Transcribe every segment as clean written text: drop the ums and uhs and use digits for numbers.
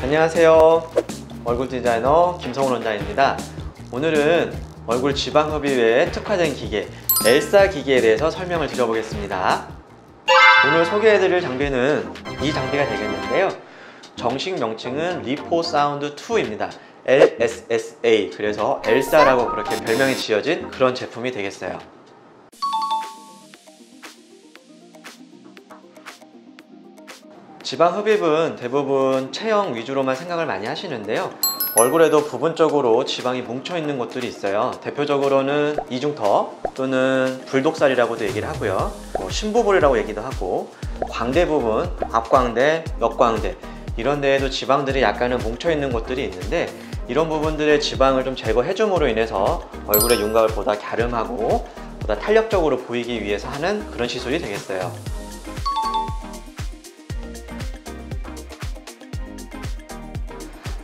안녕하세요. 얼굴 디자이너 김성훈 원장입니다. 오늘은 얼굴 지방 흡입에 특화된 기계 엘사 기계에 대해서 설명을 드려보겠습니다. 오늘 소개해드릴 장비는 이 장비가 되겠는데요. 정식 명칭은 리포사운드 2입니다. LSSA, 그래서 엘사라고 그렇게 별명이 지어진 그런 제품이 되겠어요. 지방 흡입은 대부분 체형 위주로만 생각을 많이 하시는데요. 얼굴에도 부분적으로 지방이 뭉쳐있는 곳들이 있어요. 대표적으로는 이중턱 또는 불독살이라고도 얘기를 하고요. 심부볼이라고 얘기도 하고, 광대 부분, 앞광대, 옆광대 이런 데에도 지방들이 약간은 뭉쳐있는 곳들이 있는데, 이런 부분들의 지방을 좀 제거해 줌으로 인해서 얼굴의 윤곽을 보다 갸름하고 보다 탄력적으로 보이기 위해서 하는 그런 시술이 되겠어요.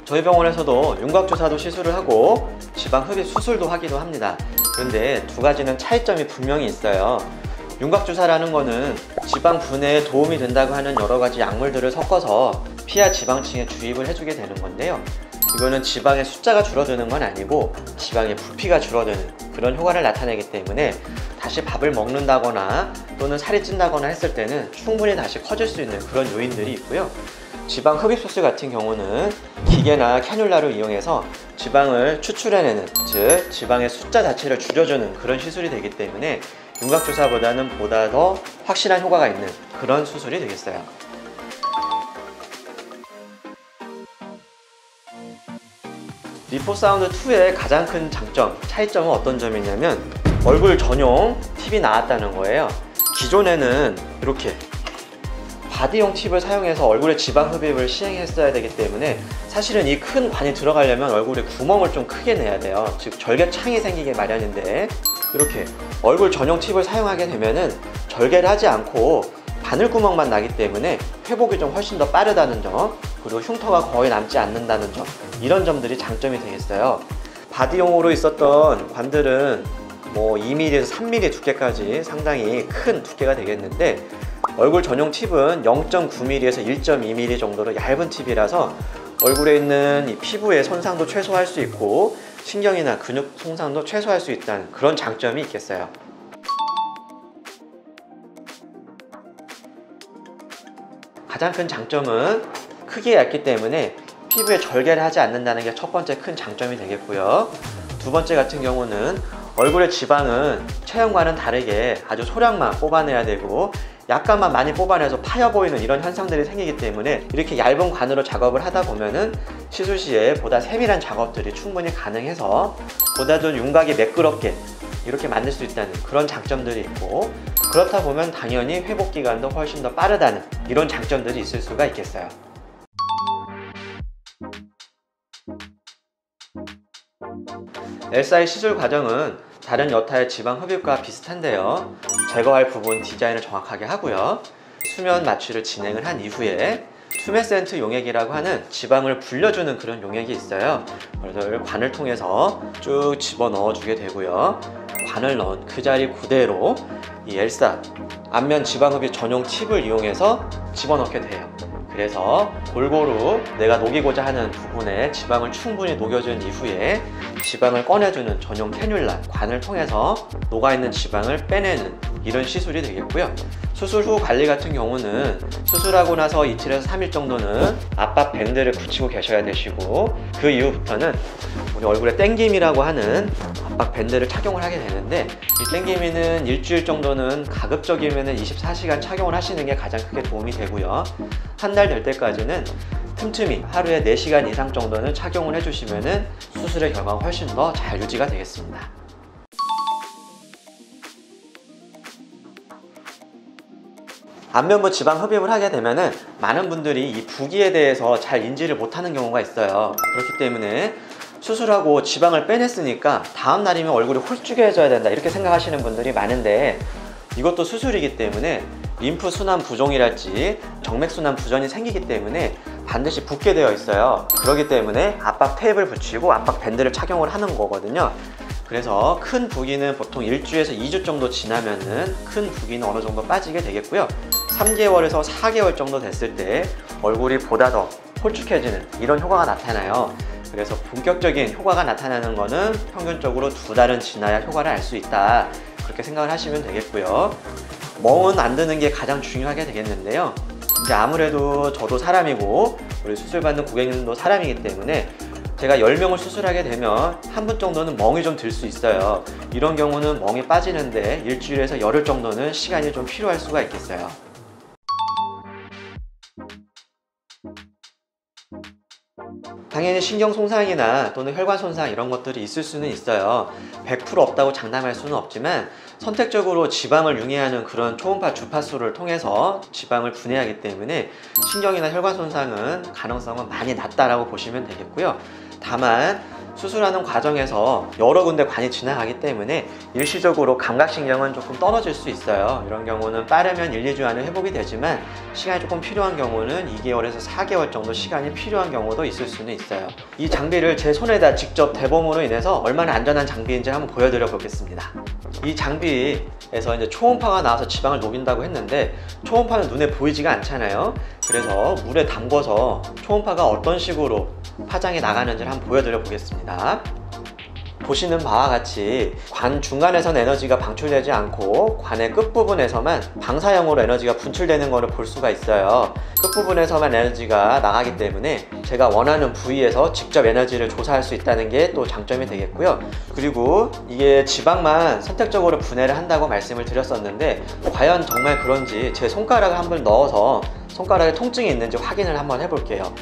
저희 병원에서도 윤곽주사도 시술을 하고 지방 흡입 수술도 하기도 합니다. 그런데 두 가지는 차이점이 분명히 있어요. 윤곽주사라는 거는 지방 분해에 도움이 된다고 하는 여러 가지 약물들을 섞어서 피하 지방층에 주입을 해주게 되는 건데요. 이거는 지방의 숫자가 줄어드는 건 아니고 지방의 부피가 줄어드는 그런 효과를 나타내기 때문에 다시 밥을 먹는다거나 또는 살이 찐다거나 했을 때는 충분히 다시 커질 수 있는 그런 요인들이 있고요. 지방 흡입 수술 같은 경우는 기계나 캐뉼라를 이용해서 지방을 추출해내는, 즉 지방의 숫자 자체를 줄여주는 그런 시술이 되기 때문에 윤곽주사보다는 보다 더 확실한 효과가 있는 그런 수술이 되겠어요. 리포사운드 2의 가장 큰 장점, 차이점은 어떤 점이냐면 얼굴 전용 팁이 나왔다는 거예요. 기존에는 이렇게 바디용 팁을 사용해서 얼굴에 지방 흡입을 시행했어야 되기 때문에 사실은 이 큰 관이 들어가려면 얼굴에 구멍을 좀 크게 내야 돼요. 즉 절개창이 생기게 마련인데, 이렇게 얼굴 전용 팁을 사용하게 되면은 절개를 하지 않고 바늘구멍만 나기 때문에 회복이 좀 훨씬 더 빠르다는 점, 그리고 흉터가 거의 남지 않는다는 점, 이런 점들이 장점이 되겠어요. 바디용으로 있었던 관들은 뭐 2mm에서 3mm 두께까지 상당히 큰 두께가 되겠는데, 얼굴 전용 팁은 0.9mm에서 1.2mm 정도로 얇은 팁이라서 얼굴에 있는 이 피부의 손상도 최소화할 수 있고 신경이나 근육 손상도 최소화할 수 있다는 그런 장점이 있겠어요. 가장 큰 장점은 크기가 얇기 때문에 피부에 절개를 하지 않는다는 게 첫 번째 큰 장점이 되겠고요. 두 번째 같은 경우는 얼굴의 지방은 체형과는 다르게 아주 소량만 뽑아내야 되고 약간만 많이 뽑아내서 파여 보이는 이런 현상들이 생기기 때문에 이렇게 얇은 관으로 작업을 하다 보면은 시술 시에 보다 세밀한 작업들이 충분히 가능해서 보다 더 윤곽이 매끄럽게 이렇게 만들 수 있다는 그런 장점들이 있고, 그렇다 보면 당연히 회복 기간도 훨씬 더 빠르다는 이런 장점들이 있을 수가 있겠어요. 엘사의 시술 과정은 다른 여타의 지방 흡입과 비슷한데요. 제거할 부분 디자인을 정확하게 하고요. 수면 마취를 진행을 한 이후에 튜메센트 용액이라고 하는 지방을 불려주는 그런 용액이 있어요. 그래서 관을 통해서 쭉 집어넣어 주게 되고요. 관을 넣은 그 자리 그대로 이 엘사 안면 지방 흡입 전용 팁을 이용해서 집어넣게 돼요. 그래서 골고루 내가 녹이고자 하는 부분에 지방을 충분히 녹여준 이후에 지방을 꺼내주는 전용 캐뉼라 관을 통해서 녹아있는 지방을 빼내는 이런 시술이 되겠고요. 수술 후 관리 같은 경우는 수술하고 나서 이틀에서 3일 정도는 압박 밴드를 붙이고 계셔야 되시고, 그 이후부터는 우리 얼굴에 땡김이라고 하는 압박 밴드를 착용을 하게 되는데, 이 땡김이는 일주일 정도는 가급적이면 24시간 착용을 하시는 게 가장 크게 도움이 되고요. 한 달 될 때까지는 틈틈이 하루에 4시간 이상 정도는 착용을 해주시면 수술의 결과가 훨씬 더 잘 유지가 되겠습니다. 안면부 지방 흡입을 하게 되면은 많은 분들이 이 부기에 대해서 잘 인지를 못하는 경우가 있어요. 그렇기 때문에 수술하고 지방을 빼냈으니까 다음 날이면 얼굴이 홀쭉해져야 된다 이렇게 생각하시는 분들이 많은데, 이것도 수술이기 때문에 림프 순환 부종이랄지 정맥 순환 부전이 생기기 때문에 반드시 붓게 되어 있어요. 그렇기 때문에 압박 테이프를 붙이고 압박 밴드를 착용을 하는 거거든요. 그래서 큰 부기는 보통 1주에서 2주 정도 지나면은 큰 부기는 어느 정도 빠지게 되겠고요. 3개월에서 4개월 정도 됐을 때 얼굴이 보다 더 홀쭉해지는 이런 효과가 나타나요. 그래서 본격적인 효과가 나타나는 거는 평균적으로 2달은 지나야 효과를 알 수 있다, 그렇게 생각을 하시면 되겠고요. 멍은 안 드는 게 가장 중요하게 되겠는데요. 이제 아무래도 저도 사람이고 우리 수술받는 고객님도 사람이기 때문에 제가 10명을 수술하게 되면 한 분 정도는 멍이 좀 들 수 있어요. 이런 경우는 멍이 빠지는데 일주일에서 열흘 정도는 시간이 좀 필요할 수가 있겠어요. 당연히 신경 손상이나 또는 혈관 손상 이런 것들이 있을 수는 있어요. 100% 없다고 장담할 수는 없지만 선택적으로 지방을 융해하는 그런 초음파 주파수를 통해서 지방을 분해하기 때문에 신경이나 혈관 손상은 가능성은 많이 낮다라고 보시면 되겠고요. 다만 수술하는 과정에서 여러 군데 관이 지나가기 때문에 일시적으로 감각신경은 조금 떨어질 수 있어요. 이런 경우는 빠르면 1-2주 안에 회복이 되지만 시간이 조금 필요한 경우는 2개월에서 4개월 정도 시간이 필요한 경우도 있을 수는 있어요. 이 장비를 제 손에다 직접 대봄으로 인해서 얼마나 안전한 장비인지 한번 보여드려 보겠습니다. 이 장비에서 이제 초음파가 나와서 지방을 녹인다고 했는데 초음파는 눈에 보이지가 않잖아요. 그래서 물에 담궈서 초음파가 어떤 식으로 파장이 나가는지를 한번 보여드려 보겠습니다. 보시는 바와 같이 관 중간에선 에너지가 방출되지 않고 관의 끝부분에서만 방사형으로 에너지가 분출되는 것을 볼 수가 있어요. 끝부분에서만 에너지가 나가기 때문에 제가 원하는 부위에서 직접 에너지를 조사할 수 있다는 게 또 장점이 되겠고요. 그리고 이게 지방만 선택적으로 분해를 한다고 말씀을 드렸었는데 과연 정말 그런지 제 손가락을 한번 넣어서 손가락에 통증이 있는지 확인을 한번 해볼게요.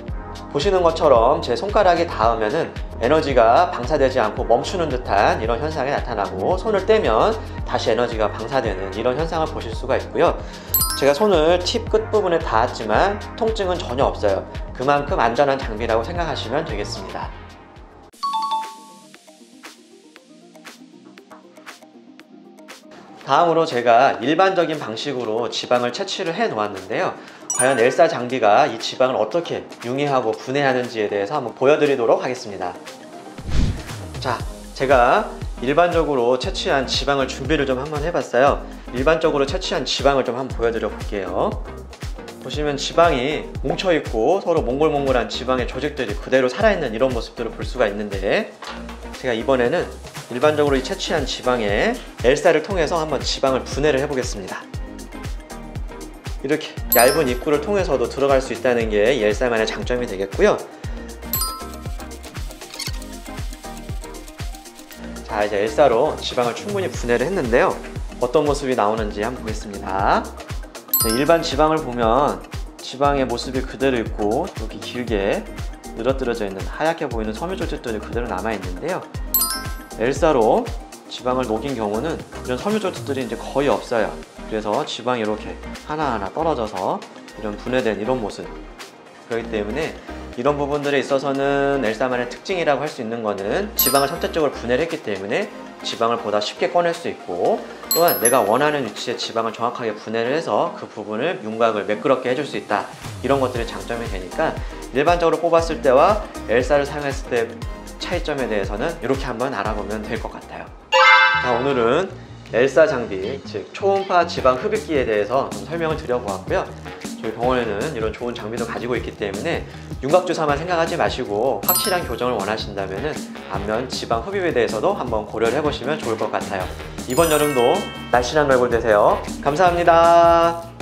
보시는 것처럼 제 손가락이 닿으면은 에너지가 방사되지 않고 멈추는 듯한 이런 현상이 나타나고 손을 떼면 다시 에너지가 방사되는 이런 현상을 보실 수가 있고요. 제가 손을 팁 끝부분에 닿았지만 통증은 전혀 없어요. 그만큼 안전한 장비라고 생각하시면 되겠습니다. 다음으로 제가 일반적인 방식으로 지방을 채취를 해 놓았는데요. 과연 엘사 장비가 이 지방을 어떻게 융해하고 분해하는지에 대해서 한번 보여드리도록 하겠습니다. 자, 제가 일반적으로 채취한 지방을 준비를 좀 한번 해봤어요. 일반적으로 채취한 지방을 좀 한번 보여드려 볼게요. 보시면 지방이 뭉쳐있고 서로 몽글몽글한 지방의 조직들이 그대로 살아있는 이런 모습들을 볼 수가 있는데, 제가 이번에는 일반적으로 이 채취한 지방에 엘사를 통해서 한번 지방을 분해를 해보겠습니다. 이렇게 얇은 입구를 통해서도 들어갈 수 있다는 게 이 엘사만의 장점이 되겠고요. 자, 이제 엘사로 지방을 충분히 분해를 했는데요. 어떤 모습이 나오는지 한번 보겠습니다. 네, 일반 지방을 보면 지방의 모습이 그대로 있고 여기 길게 늘어뜨려져 있는 하얗게 보이는 섬유조직들이 그대로 남아있는데요. 엘사로 지방을 녹인 경우는 이런 섬유조직들이 이제 거의 없어요. 그래서 지방이 이렇게 하나하나 떨어져서 이런 분해된 이런 모습. 그렇기 때문에 이런 부분들에 있어서는 엘사만의 특징이라고 할 수 있는 거는 지방을 선택적으로 분해를 했기 때문에 지방을 보다 쉽게 꺼낼 수 있고, 또한 내가 원하는 위치에 지방을 정확하게 분해를 해서 그 부분을 윤곽을 매끄럽게 해줄 수 있다, 이런 것들이 장점이 되니까 일반적으로 뽑았을 때와 엘사를 사용했을 때 차이점에 대해서는 이렇게 한번 알아보면 될 것 같아요. 자, 오늘은 엘사 장비, 즉 초음파 지방 흡입기에 대해서 좀 설명을 드려보았고요. 저희 병원에는 이런 좋은 장비도 가지고 있기 때문에 윤곽주사만 생각하지 마시고 확실한 교정을 원하신다면 안면 지방 흡입에 대해서도 한번 고려를 해보시면 좋을 것 같아요. 이번 여름도 날씬한 얼굴 되세요. 감사합니다.